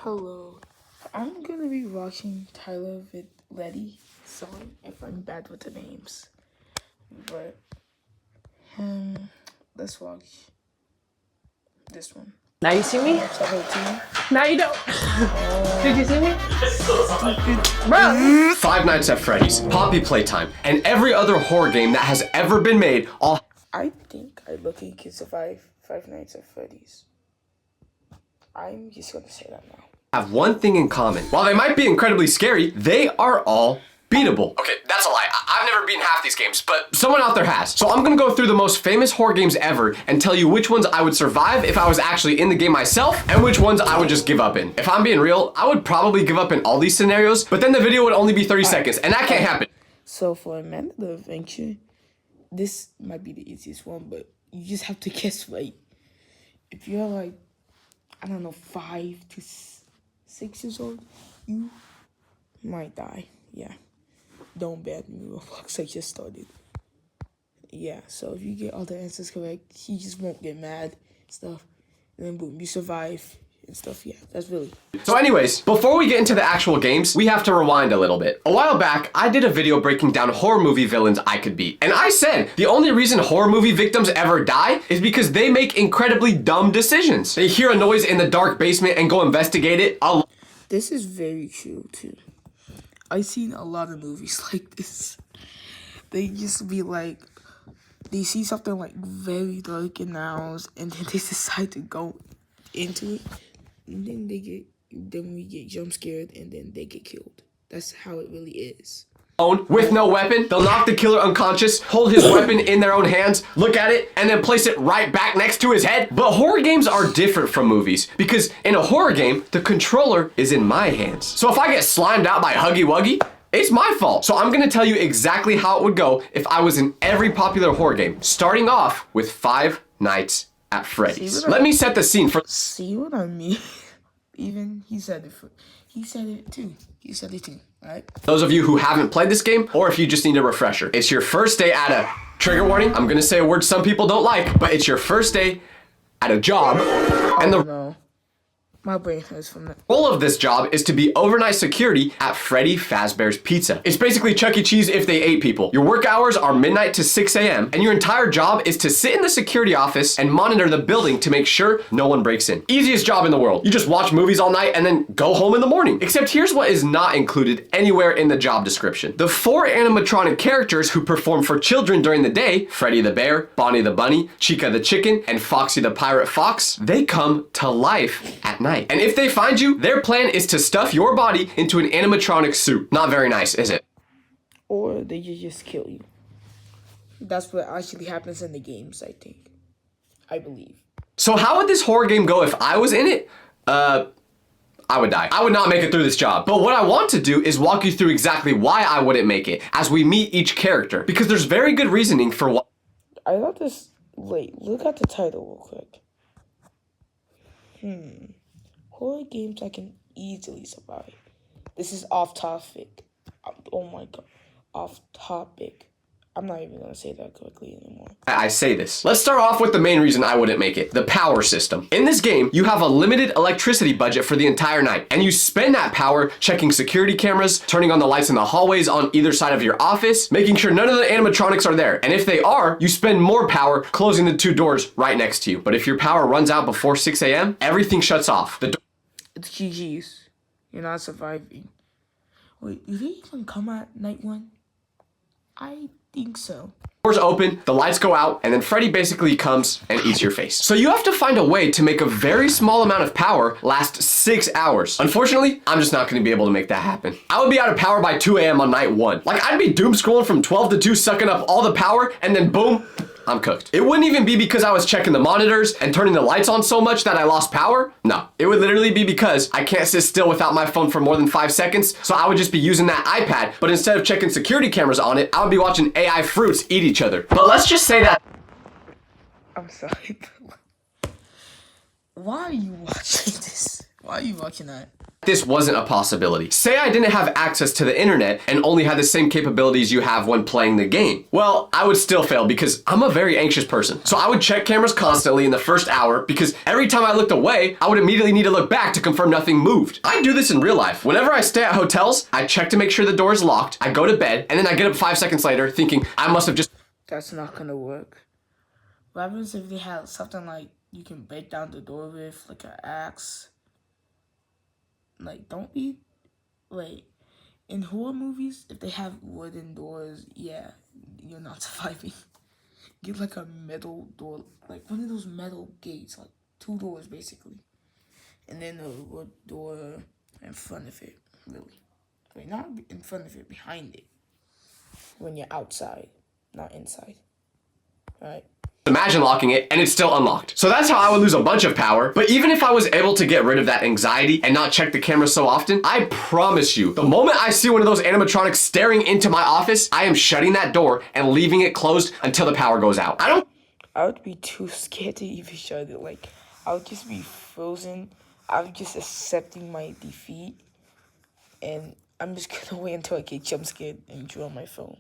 Hello. I'm gonna be watching Tyler Letty song if I'm bad with the names. But let's watch this one. Now you see me? Team. Now you don't. Did you see me? Bro. Five Nights at Freddy's, Poppy Playtime, and every other horror game that has ever been made all I think I lucky can survive Five Nights at Freddy's. I'm just gonna say that now. have one thing in common. While they might be incredibly scary, they are all beatable. Okay, that's a lie. I've never beaten half these games, but someone out there has. So I'm gonna go through the most famous horror games ever and tell you which ones I would survive if I was actually in the game myself and which ones I would just give up in. If I'm being real, I would probably give up in all these scenarios, but then the video would only be 30 seconds, and that can't happen. So for a Man of the Adventure, this might be the easiest one, but you just have to guess right. If you're like, I don't know, 5 to 6 years old, you might die. Yeah. Don't bet me, Roblox. I just started. Yeah, so if you get all the answers correct, he just won't get mad, stuff. And then boom, you survive and stuff. Yeah, that's really. So anyways, before we get into the actual games, we have to rewind a little bit. A while back, I did a video breaking down horror movie villains I could beat. And I said, the only reason horror movie victims ever die is because they make incredibly dumb decisions. They hear a noise in the dark basement and go investigate it. This is very true, too. I've seen a lot of movies like this. They just be like, they see something like very dark in the house, and then they decide to go into it, and then we get jump scared, and then they get killed. That's how it really is. With no weapon, they'll knock the killer unconscious, hold his weapon in their own hands, look at it, and then place it right back next to his head. But horror games are different from movies, because in a horror game, the controller is in my hands. So if I get slimed out by Huggy Wuggy, it's my fault. So I'm gonna tell you exactly how it would go if I was in every popular horror game, starting off with Five Nights at Freddy's. Let me set the scene for— See what I mean? Even he said it too. He said it too, alright? those of you who haven't played this game, or if you just need a refresher. It's your first day at a— trigger warning, I'm gonna say a word some people don't like, but it's your first day at a job, and the— No. My brain hurts from that. goal of this job is to be overnight security at Freddy Fazbear's Pizza. It's basically Chuck E. Cheese if they ate people. Your work hours are midnight to 6 a.m. and your entire job is to sit in the security office and monitor the building to make sure no one breaks in. Easiest job in the world. You just watch movies all night and then go home in the morning. Except here's what is not included anywhere in the job description. The 4 animatronic characters who perform for children during the day, Freddy the Bear, Bonnie the Bunny, Chica the Chicken, and Foxy the Pirate Fox, they come to life at night. And if they find you, their plan is to stuff your body into an animatronic suit. Not very nice, is it? Or they just kill you. That's what actually happens in the games, I think. I believe. So how would this horror game go if I was in it? I would die. I would not make it through this job. But what I want to do is walk you through exactly why I wouldn't make it as we meet each character. Because there's very good reasoning for why. I thought this... Wait, look at the title real quick. Horror games I can easily survive. This is off topic. Oh my god. Off topic. I'm not even gonna say that correctly anymore. I say this. Let's start off with the main reason I wouldn't make it, the power system. In this game, you have a limited electricity budget for the entire night, and you spend that power checking security cameras, turning on the lights in the hallways on either side of your office, making sure none of the animatronics are there. And if they are, you spend more power closing the 2 doors right next to you. But if your power runs out before 6 a.m., everything shuts off. It's GG's. You're not surviving. Wait, do they even come at night 1? I think so. Doors open, the lights go out, and then Freddy basically comes and eats your face. So you have to find a way to make a very small amount of power last 6 hours. Unfortunately, I'm just not gonna be able to make that happen. I would be out of power by 2 a.m. on night 1. Like, I'd be doom scrolling from 12 to 2, sucking up all the power, and then boom, I'm cooked. It wouldn't even be because I was checking the monitors and turning the lights on so much that I lost power. No, it would literally be because I can't sit still without my phone for more than 5 seconds, so I would just be using that iPad, but instead of checking security cameras on it, I would be watching AI fruits eat each other. But let's just say that— I'm sorry. Why are you watching this? Why are you watching that? this wasn't a possibility. Say I didn't have access to the internet and only had the same capabilities you have when playing the game. Well, I would still fail because I'm a very anxious person. So I would check cameras constantly in the first hour because every time I looked away, I would immediately need to look back to confirm nothing moved. I do this in real life. Whenever I stay at hotels, I check to make sure the door is locked, I go to bed, and then I get up 5 seconds later thinking I must have just... That's not gonna work. What happens if they have something like you can break down the door with, like an axe? Like, don't be... Wait. In horror movies, if they have wooden doors, yeah, you're not surviving. Get like a metal door, like one of those metal gates, like 2 doors basically. And then a wood door in front of it, really. Wait, not in front of it, behind it. When you're outside, not inside. Alright? Imagine locking it and it's still unlocked. So that's how I would lose a bunch of power. But even if I was able to get rid of that anxiety and not check the camera so often, I promise you, the moment I see one of those animatronics staring into my office, I am shutting that door and leaving it closed until the power goes out. I would be too scared to even shut it. Like, I would just be frozen. I would just accepting my defeat. And I'm just gonna wait until I get jump scared and draw my phone.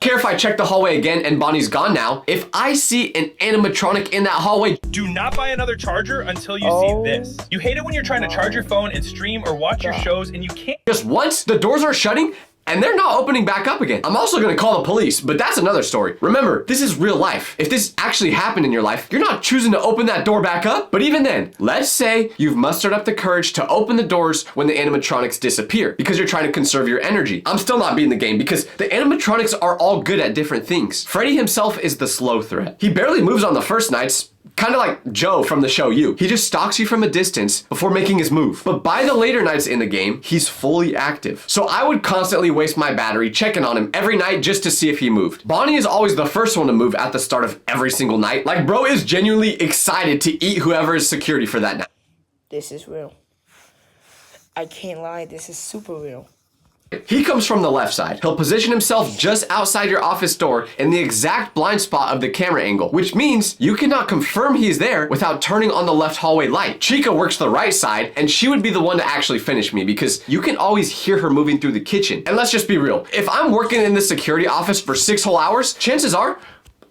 Care if I check the hallway again and Bonnie's gone now. If I see an animatronic in that hallway, do not buy another charger until you see this. You hate it when you're trying to charge your phone and stream or watch your shows and you can't. Just once the doors are shutting and they're not opening back up again. I'm also gonna call the police, but that's another story. Remember, this is real life. If this actually happened in your life, you're not choosing to open that door back up. But even then, let's say you've mustered up the courage to open the doors when the animatronics disappear because you're trying to conserve your energy. I'm still not beating the game because the animatronics are all good at different things. Freddy himself is the slow threat. He barely moves on the first nights, kind of like Joe from the show You. He just stalks you from a distance before making his move. But by the later nights in the game, he's fully active. So I would constantly waste my battery checking on him every night just to see if he moved. Bonnie is always the first one to move at the start of every single night. Like, bro is genuinely excited to eat whoever is security for that night. This is real. I can't lie, this is super real. He comes from the left side. He'll position himself just outside your office door in the exact blind spot of the camera angle, which means you cannot confirm he's there without turning on the left hallway light. Chica works the right side, and she would be the one to actually finish me because you can always hear her moving through the kitchen. And let's just be real. If I'm working in the security office for 6 whole hours, chances are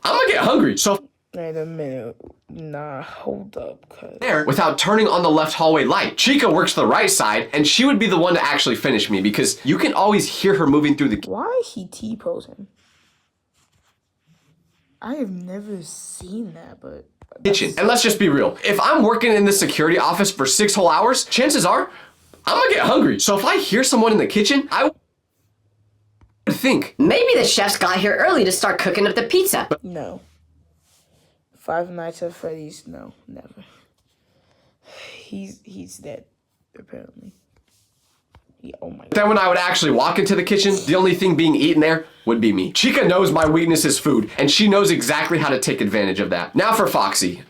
I'm gonna get hungry. So Wait a minute. Nah, hold up, cuz. There without turning on the left hallway light. Chica works the right side, and she would be the one to actually finish me because you can always hear her moving through the Why is he T-posing? I have never seen that, but... kitchen. And let's just be real. If I'm working in the security office for 6 whole hours, chances are I'm gonna get hungry. So if I hear someone in the kitchen, I would think maybe the chefs got here early to start cooking up the pizza. No. Five Nights at Freddy's, no, never. He's dead, apparently. Oh my god. Then when I would actually walk into the kitchen, the only thing being eaten there would be me. Chica knows my weakness is food, and she knows exactly how to take advantage of that. Now for Foxy.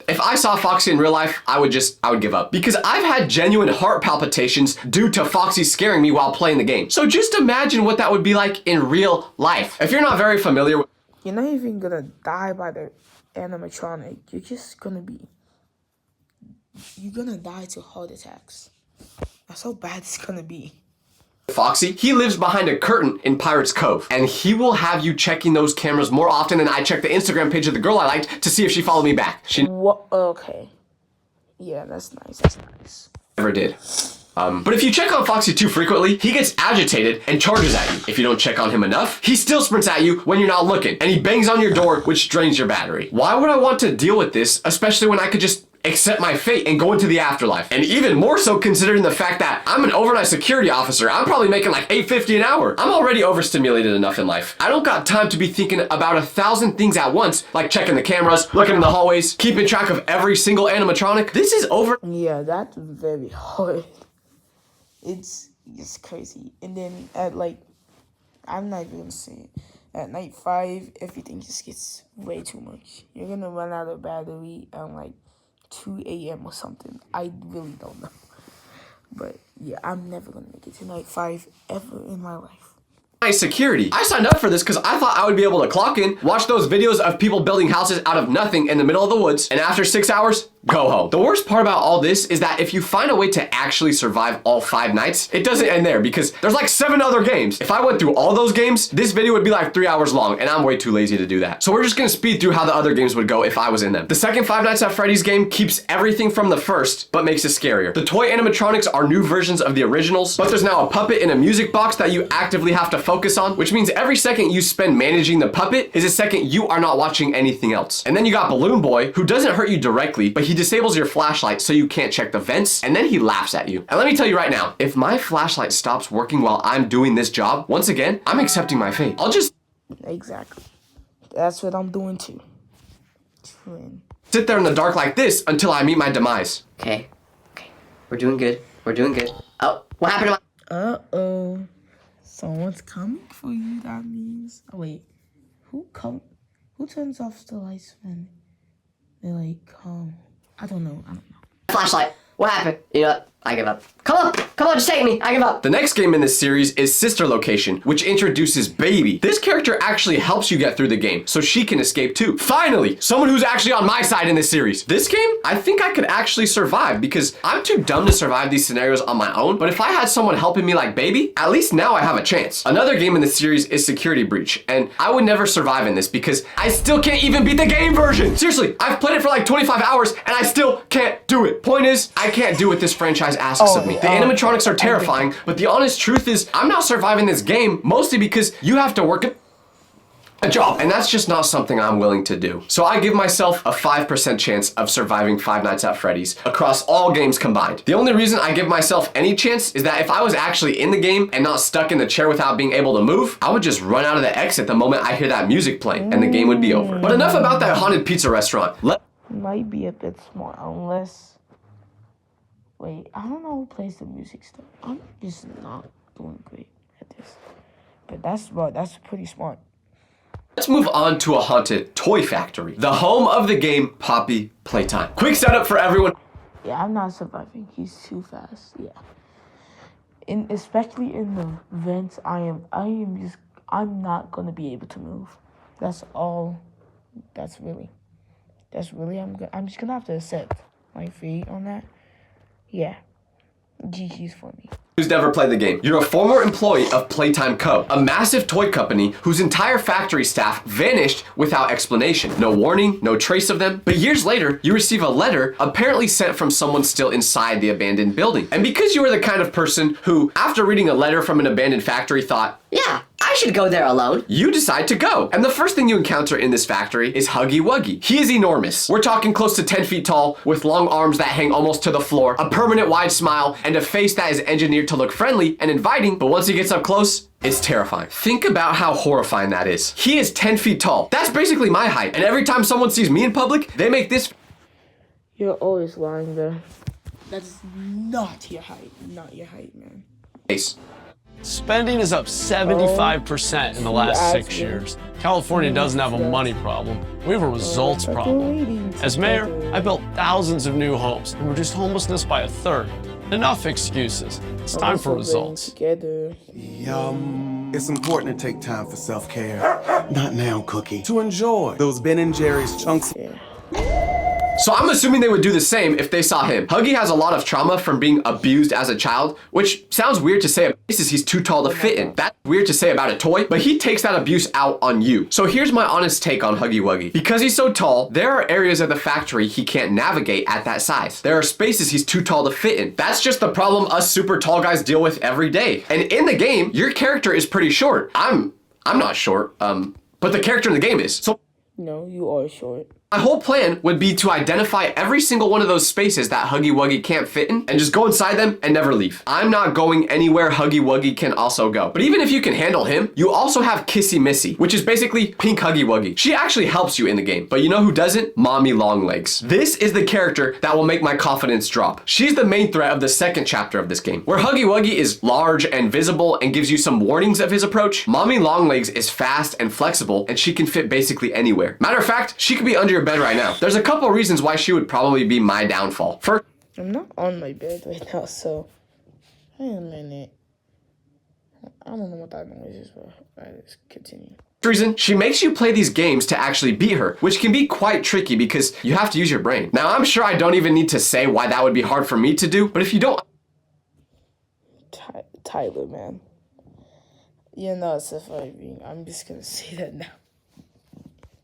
If I saw Foxy in real life, I would give up. Because I've had genuine heart palpitations due to Foxy scaring me while playing the game. So just imagine what that would be like in real life. If you're not very familiar with... You're not even gonna die by the animatronic. You're just gonna be... You're gonna die to heart attacks. That's how bad it's gonna be. Foxy, he lives behind a curtain in Pirates Cove, and he will have you checking those cameras more often than I check the Instagram page of the girl I liked to see if she followed me back. She What? Okay. Yeah, that's nice. That's nice. never did. But if you check on Foxy too frequently, he gets agitated and charges at you. If you don't check on him enough, he still sprints at you when you're not looking, and he bangs on your door, which drains your battery. Why would I want to deal with this, especially when I could just accept my fate and go into the afterlife? And even more so considering the fact that I'm an overnight security officer. I'm probably making like $8.50 an hour. I'm already overstimulated enough in life. I don't got time to be thinking about 1,000 things at once, like checking the cameras, looking in the hallways, keeping track of every single animatronic. This is over. Yeah, that's very hard. It's crazy. And then at I'm not even gonna say it. At night 5, everything just gets way too much. You're gonna run out of battery at like 2 a.m. or something. I really don't know. But yeah, I'm never gonna make it to night 5 ever in my life. Security. I signed up for this because I thought I would be able to clock in, watch those videos of people building houses out of nothing in the middle of the woods, and after 6 hours, go home. The worst part about all this is that if you find a way to actually survive all 5 nights, it doesn't end there because there's like 7 other games. If I went through all those games, this video would be like 3 hours long and I'm way too lazy to do that. So we're just gonna speed through how the other games would go if I was in them. The second Five Nights at Freddy's game keeps everything from the first, but makes it scarier. The toy animatronics are new versions of the originals, but there's now a puppet in a music box that you actively have to focus on, which means every second you spend managing the puppet is a second you are not watching anything else. And then you got Balloon Boy, who doesn't hurt you directly, but he disables your flashlight so you can't check the vents, and then he laughs at you. And let me tell you right now, if my flashlight stops working while I'm doing this job, once again, I'm accepting my fate. I'll just Exactly. That's what I'm doing too. Twin. sit there in the dark like this until I meet my demise. Okay. We're doing good. We're doing good. Oh, what happened to my... Uh-oh. Someone's coming for you, that means. Oh, wait. Who turns off the lights when they like come? I don't know. flashlight? What happened? You know what? I give up. Come on, just take me. I give up. The next game in this series is Sister Location, which introduces Baby. This character actually helps you get through the game, so she can escape too. Finally, someone who's actually on my side in this series. This game, I think I could actually survive because I'm too dumb to survive these scenarios on my own, but if I had someone helping me like Baby, at least now I have a chance. Another game in the series is Security Breach, and I would never survive in this because I still can't even beat the game version. Seriously, I've played it for like 25 hours and I still can't do it. Point is, I can't do what this franchise asks of me. The animatronics are terrifying, but the honest truth is I'm not surviving this game mostly because you have to work a job, and that's just not something I'm willing to do. So I give myself a 5% chance of surviving Five Nights at Freddy's across all games combined. The only reason I give myself any chance is that if I was actually in the game and not stuck in the chair without being able to move, I would just run out of the exit the moment I hear that music playing and the game would be over. But enough about that haunted pizza restaurant. Might be a bit smart unless... Wait, I don't know who plays the music stuff. I'm just not doing great at this. But that's smart. That's pretty smart. Let's move on to a haunted toy factory, the home of the game Poppy Playtime. Quick setup for everyone. Yeah, I'm not surviving. He's too fast. Yeah. Especially in the vents, I'm not gonna be able to move. That's all. That's really. I'm just gonna have to accept my fate on that. Yeah. GG's for me. Who's never played the game. You're a former employee of Playtime Co., a massive toy company whose entire factory staff vanished without explanation. No warning, no trace of them. But years later, you receive a letter apparently sent from someone still inside the abandoned building. And because you are the kind of person who, after reading a letter from an abandoned factory, thought, Yeah, I should go there alone. you decide to go. And the first thing you encounter in this factory is Huggy Wuggy. He is enormous. We're talking close to 10 feet tall, with long arms that hang almost to the floor, a permanent wide smile, and a face that is engineered to look friendly and inviting, but once he gets up close, it's terrifying. Think about how horrifying that is. He is 10 feet tall. That's basically my height. And every time someone sees me in public, they make this You're always lying there. That's not your height. Not your height, man. face. Spending is up 75% in the last 6 years. California doesn't have a money problem. We have a results problem. As mayor, I built thousands of new homes and reduced homelessness by 1/3. Enough excuses. It's time for results. Together. It's important to take time for self-care. Not now, Cookie. To enjoy those Ben & Jerry's chunks. So I'm assuming they would do the same if they saw him. Huggy has a lot of trauma from being abused as a child, which sounds weird to say about places he's too tall to fit in. That's weird to say about a toy, but he takes that abuse out on you. So here's my honest take on Huggy Wuggy. Because he's so tall, there are areas of the factory he can't navigate at that size. There are spaces he's too tall to fit in. That's just the problem us super tall guys deal with every day. And in the game, your character is pretty short. I'm not short, but the character in the game is. So No, you are short. my whole plan would be to identify every single one of those spaces that Huggy Wuggy can't fit in and just go inside them and never leave. I'm not going anywhere Huggy Wuggy can also go. But even if you can handle him, you also have Kissy Missy, which is basically Pink Huggy Wuggy. She actually helps you in the game. But you know who doesn't? Mommy Longlegs. This is the character that will make my confidence drop. She's the main threat of the second chapter of this game. Where Huggy Wuggy is large and visible and gives you some warnings of his approach, Mommy Longlegs is fast and flexible and she can fit basically anywhere. Matter of fact, she could be under your bed right now. There's a couple reasons why she would probably be my downfall. First, I'm not on my bed right now, so... Wait a minute. I don't know what that noise is, but let's continue. reason, she makes you play these games to actually beat her, which can be quite tricky because you have to use your brain. Now, I'm sure I don't even need to say why that would be hard for me to do, but if you don't Tyler, man. You're not surviving. I'm just gonna say that now.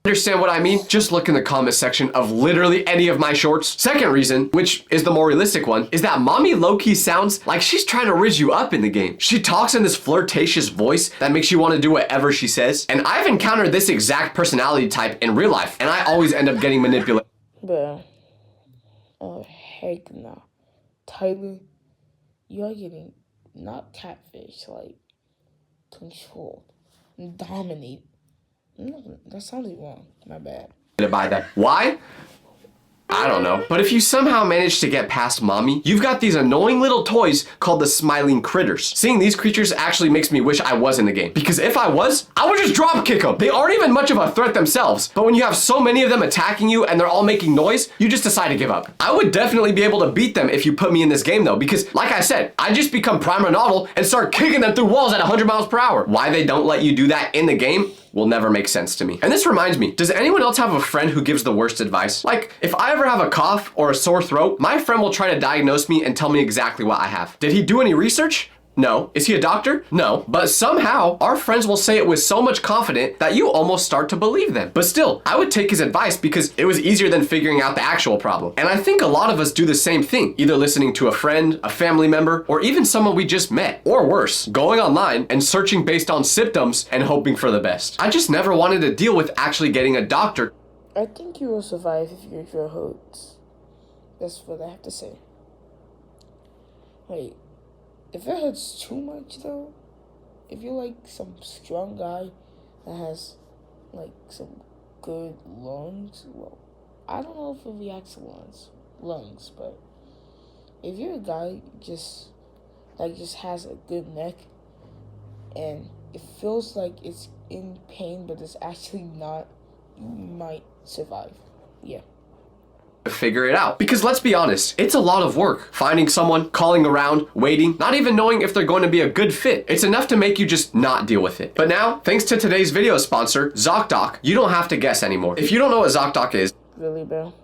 understand what I mean, just look in the comment section of literally any of my shorts. Second reason, which is the more realistic one, is that mommy low-key sounds like she's trying to rizz you up in the game. She talks in this flirtatious voice that makes you want to do whatever she says. And I've encountered this exact personality type in real life, and I always end up getting manipulated. Bruh. Oh, heck no. Tyler, you're getting not catfish, like controlled and dominated. No, that sounded wrong. My bad. By that. Why? I don't know. But if you somehow manage to get past mommy, you've got these annoying little toys called the smiling critters. Seeing these creatures actually makes me wish I was in the game. Because if I was, I would just drop kick them. They aren't even much of a threat themselves. But when you have so many of them attacking you and they're all making noise, you just decide to give up. I would definitely be able to beat them if you put me in this game though. Because like I said, I just become Prime Ronaldo and start kicking them through walls at 100 miles per hour. Why they don't let you do that in the game will never make sense to me. And this reminds me, does anyone else have a friend who gives the worst advice? Like, if I ever have a cough or a sore throat, my friend will try to diagnose me and tell me exactly what I have. Did he do any research? No. Is he a doctor? No. But somehow, our friends will say it with so much confidence that you almost start to believe them. But still, I would take his advice because it was easier than figuring out the actual problem. And I think a lot of us do the same thing, either listening to a friend, a family member, or even someone we just met. Or worse, going online and searching based on symptoms and hoping for the best. I just never wanted to deal with actually getting a doctor. I think you will survive if your throat hurts. That's what I have to say. Wait. If it hurts too much though, if you're like some strong guy that has like some good lungs, well, I don't know if it reacts to lungs, but if you're a guy just has a good neck and it feels like it's in pain but it's actually not, you might survive. Yeah. Figure it out. Because let's be honest, it's a lot of work. Finding someone, calling around, waiting, not even knowing if they're going to be a good fit. It's enough to make you just not deal with it. But now, thanks to today's video sponsor, ZocDoc, you don't have to guess anymore. If you don't know what ZocDoc is, Really, bro?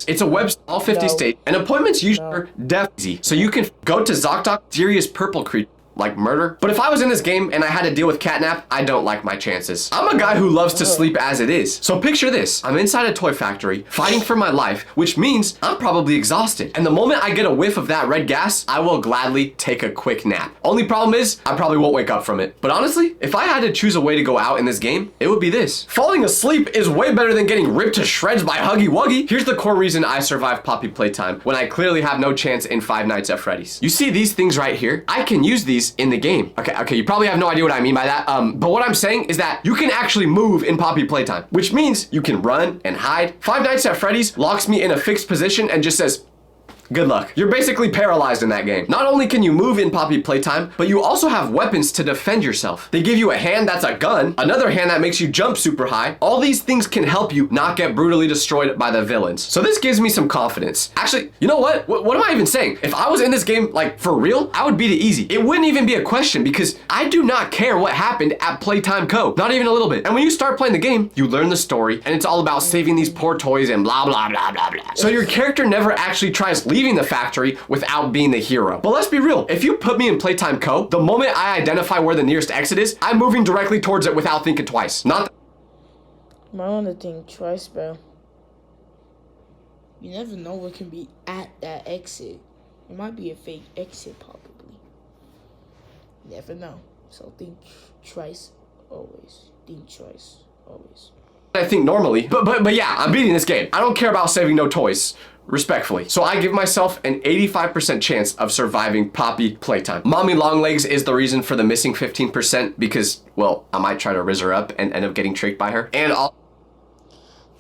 it's a website in all 50 states, and appointments usually are definitely easy. So you can go to ZocDoc, serious purple creature, like murder. But if I was in this game and I had to deal with catnap, I don't like my chances. I'm a guy who loves to sleep as it is. So picture this, I'm inside a toy factory, fighting for my life, which means I'm probably exhausted. And the moment I get a whiff of that red gas, I will gladly take a quick nap. Only problem is, I probably won't wake up from it. But honestly, if I had to choose a way to go out in this game, it would be this. Falling asleep is way better than getting ripped to shreds by Huggy Wuggy. Here's the core reason I survived Poppy Playtime when I clearly have no chance in Five Nights at Freddy's. You see these things right here? I can use these in the game. Okay, you probably have no idea what I mean by that. But what I'm saying is that you can actually move in Poppy Playtime, which means you can run and hide. Five Nights at Freddy's locks me in a fixed position and just says, good luck. You're basically paralyzed in that game. Not only can you move in Poppy Playtime, but you also have weapons to defend yourself. They give you a hand that's a gun, another hand that makes you jump super high. All these things can help you not get brutally destroyed by the villains. So this gives me some confidence. Actually, you know what? What am I even saying? If I was in this game, like for real, I would beat it easy. It wouldn't even be a question because I do not care what happened at Playtime Co. Not even a little bit. And when you start playing the game, you learn the story and it's all about saving these poor toys and blah, blah, blah, blah, blah. So your character never actually tries leaving the factory without being the hero. But let's be real, if you put me in Playtime Co., the moment I identify where the nearest exit is, I'm moving directly towards it without thinking twice. Not I want to think twice, bro. You never know what can be at that exit. It might be a fake exit, probably. Never know. So think twice, always. Think twice, always. I think normally, but yeah, I'm beating this game. I don't care about saving no toys. Respectfully. So I give myself an 85% chance of surviving Poppy Playtime. Mommy Longlegs is the reason for the missing 15% because, well, I might try to rizz her up and end up getting tricked by her. And I'll...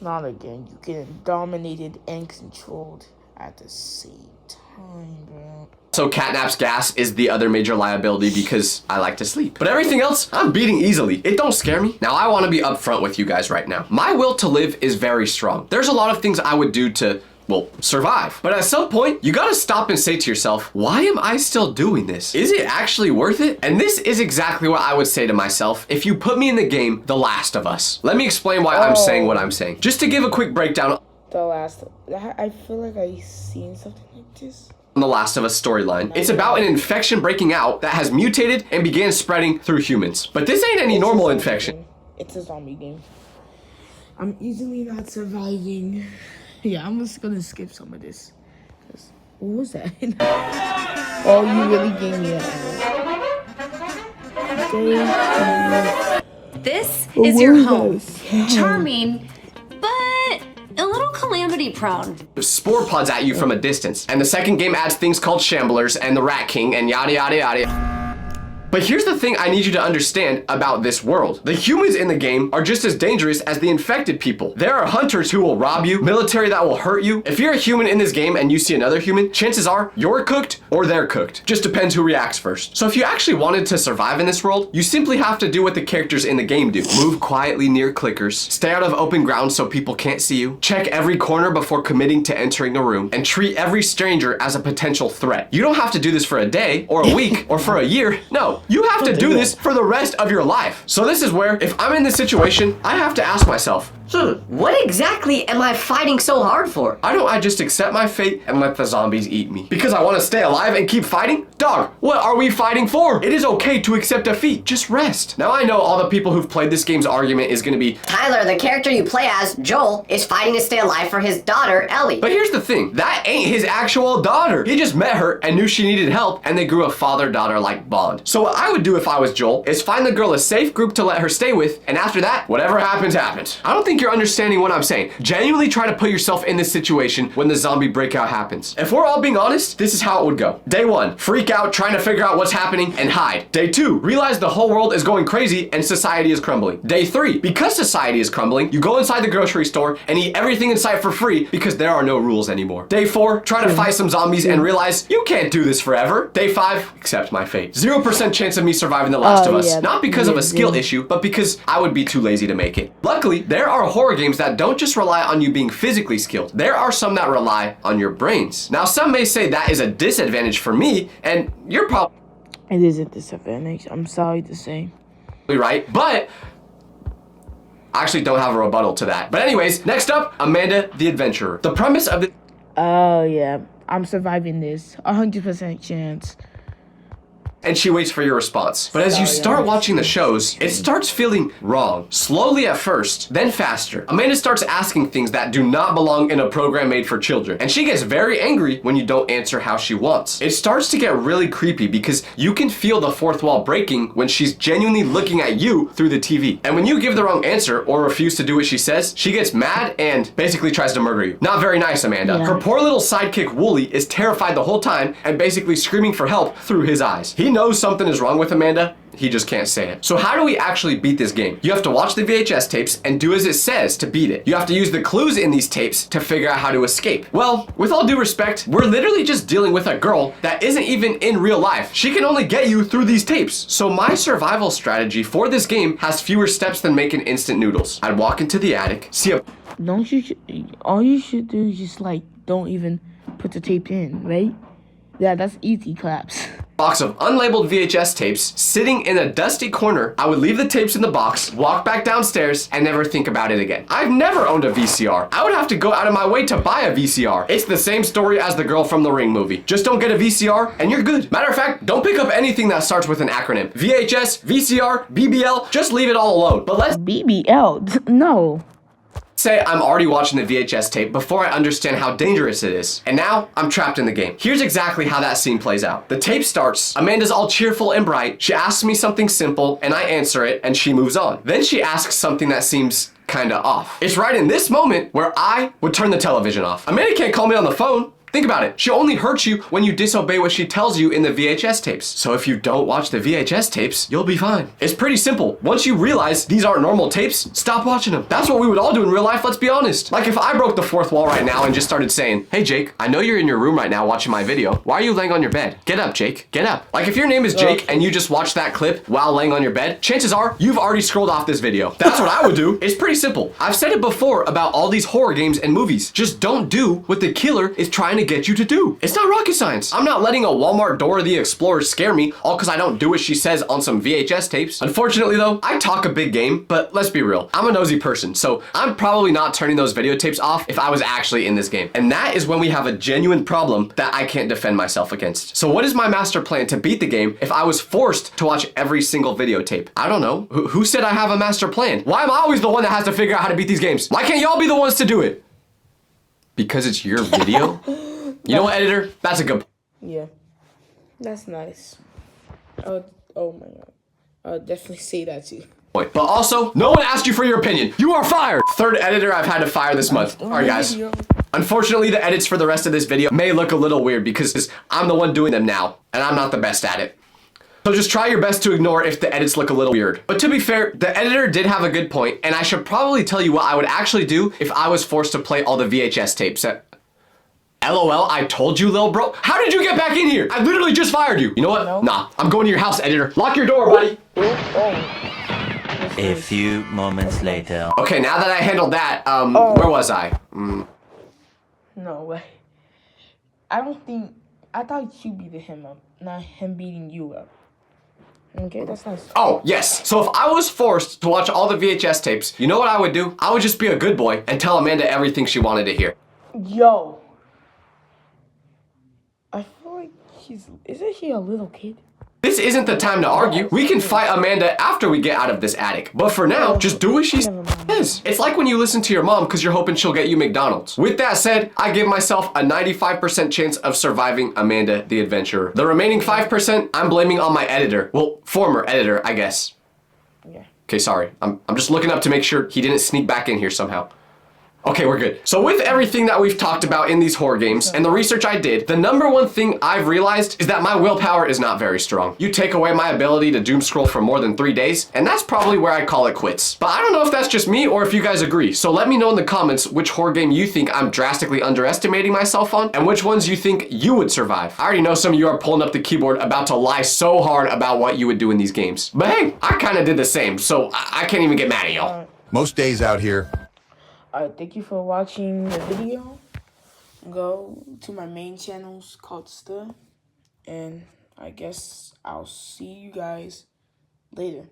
Not again. You getting dominated and controlled at the same time, bro. So catnap's gas is the other major liability because I like to sleep. But everything else, I'm beating easily. It don't scare me. Now, I want to be upfront with you guys right now. My will to live is very strong. There's a lot of things I would do to well, survive. But at some point, you gotta stop and say to yourself, why am I still doing this? Is it actually worth it? And this is exactly what I would say to myself if you put me in the game The Last of Us. Let me explain why I'm saying what I'm saying. Just to give a quick breakdown. I feel like I've seen something like this. On The Last of Us storyline. It's about an infection breaking out that has mutated and began spreading through humans. But this ain't any normal infection. It's a zombie game. I'm easily not surviving. Yeah, I'm just gonna skip some of this. What was that? Oh, you really gave me that. This is your home. Charming, but a little calamity prone. Spore pods at you from a distance. And the second game adds things called Shamblers and the Rat King and yada yada yada. But here's the thing I need you to understand about this world. The humans in the game are just as dangerous as the infected people. There are hunters who will rob you, military that will hurt you. If you're a human in this game and you see another human, chances are you're cooked or they're cooked. Just depends who reacts first. So if you actually wanted to survive in this world, you simply have to do what the characters in the game do. Move quietly near clickers, stay out of open ground so people can't see you, check every corner before committing to entering a room, and treat every stranger as a potential threat. You don't have to do this for a day or a week or for a year. No. You have to do this for the rest of your life. So this is where, if I'm in this situation, I have to ask myself, What exactly am I fighting so hard for? why don't I just accept my fate and let the zombies eat me? Because I want to stay alive and keep fighting? Dog, what are we fighting for? It is okay to accept defeat. Just rest. Now I know all the people who've played this game's argument is going to be, Tyler, the character you play as, Joel, is fighting to stay alive for his daughter, Ellie. but here's the thing. That ain't his actual daughter. He just met her and knew she needed help, and they grew a father-daughter like bond. So what I would do if I was Joel is find the girl a safe group to let her stay with, and after that, whatever happens, happens. I don't think you're understanding what I'm saying. Genuinely try to put yourself in this situation when the zombie breakout happens. If we're all being honest, this is how it would go. Day 1, freak out, trying to figure out what's happening and hide. Day 2, realize the whole world is going crazy and society is crumbling. Day 3, because society is crumbling, you go inside the grocery store and eat everything in sight for free because there are no rules anymore. Day 4, try to fight some zombies and realize you can't do this forever. Day 5, accept my fate. 0% chance of me surviving The Last of Us. Not because of a skill issue, but because I would be too lazy to make it. Luckily, there are horror games that don't just rely on you being physically skilled. There are some that rely on your brains. Now, some may say that is a disadvantage for me, and you're probably It is a disadvantage. I'm sorry to say. right, but I actually don't have a rebuttal to that. But anyways, next up, Amanda the Adventurer. The premise of the Oh, yeah. I'm surviving this. 100% chance. and she waits for your response. But as you start watching the shows, it starts feeling wrong. Slowly at first, then faster. Amanda starts asking things that do not belong in a program made for children. And she gets very angry when you don't answer how she wants. It starts to get really creepy because you can feel the fourth wall breaking when she's genuinely looking at you through the TV. And when you give the wrong answer or refuse to do what she says, she gets mad and basically tries to murder you. Not very nice, Amanda. Yeah. Her poor little sidekick, Wooly, is terrified the whole time and basically screaming for help through his eyes. He knows something is wrong with Amanda, he just can't say it. So how do we actually beat this game? You have to watch the VHS tapes and do as it says to beat it. You have to use the clues in these tapes to figure out how to escape. Well, with all due respect, we're literally just dealing with a girl that isn't even in real life. She can only get you through these tapes. So my survival strategy for this game has fewer steps than making instant noodles. I'd walk into the attic, see a All you should do is just like, don't even put the tape in, right? Yeah, that's easy claps. box of unlabeled VHS tapes sitting in a dusty corner. I would leave the tapes in the box, walk back downstairs, and never think about it again. I've never owned a VCR. I would have to go out of my way to buy a VCR. It's the same story as the girl from the Ring movie. Just don't get a VCR and you're good. Matter of fact, don't pick up anything that starts with an acronym. VHS, VCR, BBL, just leave it all alone. But let's BBL? No. say I'm already watching the VHS tape before I understand how dangerous it is. And now I'm trapped in the game. Here's exactly how that scene plays out. The tape starts, Amanda's all cheerful and bright. She asks me something simple and I answer it and she moves on. Then she asks something that seems kinda off. It's right in this moment where I would turn the television off. Amanda can't call me on the phone. Think about it. She'll only hurt you when you disobey what she tells you in the VHS tapes. So if you don't watch the VHS tapes, you'll be fine. It's pretty simple. Once you realize these aren't normal tapes, stop watching them. That's what we would all do in real life, let's be honest. Like if I broke the fourth wall right now and just started saying, hey Jake, I know you're in your room right now watching my video. Why are you laying on your bed? Get up, Jake, get up. Like if your name is Jake and you just watched that clip while laying on your bed, chances are you've already scrolled off this video. That's what I would do. It's pretty simple. I've said it before about all these horror games and movies. Just don't do what the killer is trying to get you to do. It's not rocket science. I'm not letting a Walmart Dora the Explorer scare me all because I don't do what she says on some VHS tapes. Unfortunately though, I talk a big game, but let's be real. I'm a nosy person, so I'm probably not turning those videotapes off if I was actually in this game. And that is when we have a genuine problem that I can't defend myself against. So what is my master plan to beat the game if I was forced to watch every single videotape? I don't know. Who said I have a master plan? Why am I always the one that has to figure out how to beat these games? Why can't y'all be the ones to do it? Because it's your video? You know what, editor? That's a good Yeah, that's nice. Oh my god, I'll definitely say that too. point. But also, no one asked you for your opinion. You are fired. Third editor I've had to fire this month. All right, guys. Unfortunately, the edits for the rest of this video may look a little weird because I'm the one doing them now, and I'm not the best at it. So just try your best to ignore if the edits look a little weird. But to be fair, the editor did have a good point, and I should probably tell you what I would actually do if I was forced to play all the VHS tapes. LOL, I told you, lil bro. How did you get back in here? I literally just fired you. You know what? No. Nah, I'm going to your house, editor. Lock your door, buddy. A few moments later. Okay, now that I handled that, where was I? No way. I thought you beat him up, not him beating you up. Okay, that's nice. Oh, yes. So if I was forced to watch all the VHS tapes, you know what I would do? I would just be a good boy and tell Amanda everything she wanted to hear. Yo. I feel like isn't he a little kid? This isn't the time to argue. We can fight Amanda after we get out of this attic. But for now, just do what she says. It's like when you listen to your mom because you're hoping she'll get you McDonald's. With that said, I give myself a 95% chance of surviving Amanda the Adventurer. The remaining 5%, I'm blaming on my editor. Well, former editor, I guess. Yeah. Okay, sorry. I'm just looking up to make sure he didn't sneak back in here somehow. Okay, we're good. So with everything that we've talked about in these horror games and the research I did, the number one thing I've realized is that my willpower is not very strong. You take away my ability to doom scroll for more than 3 days, and that's probably where I call it quits. But I don't know if that's just me or if you guys agree. So let me know in the comments which horror game you think I'm drastically underestimating myself on and which ones you think you would survive. I already know some of you are pulling up the keyboard about to lie so hard about what you would do in these games. But hey, I kind of did the same, so I can't even get mad at y'all. Most days out here. Thank you for watching the video. Go to my main channels called Stir, and I guess I'll see you guys later.